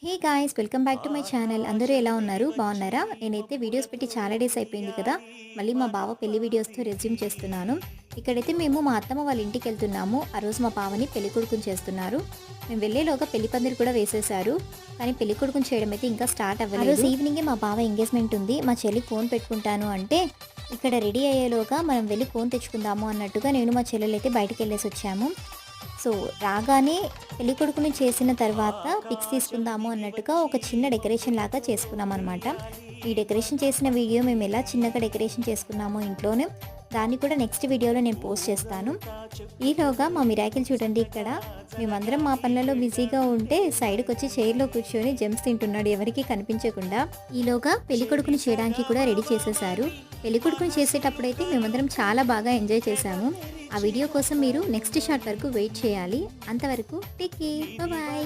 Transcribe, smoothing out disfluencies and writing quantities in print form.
Hey guys, welcome back to my channel. అందరూ ఎలా ఉన్నారు? బాగున్నారా? నేనైతే వీడియోస్ పెట్టి చాలా డేస్ అయిపోయింది కదా. మళ్ళీ మా బావ పెళ్లి వీడియోస్తో రెజ్యూమ్ చేస్తున్నాను. ఇక్కడైతే మేము మా అత్తమ్మ వాళ్ళ ఇంటికి వెళ్తున్నాము. ఆ రోజు మా బావని పెళ్లి కొడుకుని చేస్తున్నారు. మేము వెళ్ళేలోగా పెళ్లి పందిరి కూడా వేసేశారు. కానీ పెళ్లి కొడుకుని చేయడం అయితే ఇంకా స్టార్ట్ అవ్వలేదు. ఆ రోజు ఈవినింగే మా బావ ఎంగేజ్మెంట్ ఉంది, మా చెల్లి ఫోన్ పెట్టుకుంటాను అంటే ఇక్కడ రెడీ అయ్యేలోగా మనం వెళ్ళి ఫోన్ తెచ్చుకుందాము అన్నట్టుగా నేను మా చెల్లెలైతే బయటికి వెళ్ళేసి వచ్చాము. సో రాగానే పెళ్ళికొడుకుని చేసిన తర్వాత పిక్స్ తీసుకుందాము అన్నట్టుగా ఒక చిన్న డెకరేషన్ లాగా చేసుకున్నాం అనమాట. ఈ డెకరేషన్ చేసిన వీడియో మేము ఎలా చిన్నగా డెకరేషన్ చేసుకున్నామో ఇంట్లోనే, దాన్ని కూడా నెక్స్ట్ వీడియోలో నేను పోస్ట్ చేస్తాను. ఈలోగా మా మిరాకిల్ చూడండి, ఇక్కడ మేమందరం మా పనులలో బిజీగా ఉంటే సైడ్కి వచ్చి చైర్లో కూర్చొని జెమ్స్ తింటున్నాడు ఎవరికి కనిపించకుండా. ఈలోగా పెళ్ళికొడుకుని చేయడానికి కూడా రెడీ చేసేసారు. పెళ్ళికొడుకుని చేసేటప్పుడైతే మేమందరం చాలా బాగా ఎంజాయ్ చేశాము. ఆ వీడియో కోసం మీరు నెక్స్ట్ షాట్ వరకు వెయిట్ చేయాలి. అంతవరకు టేక్ కేర్, బాయ్.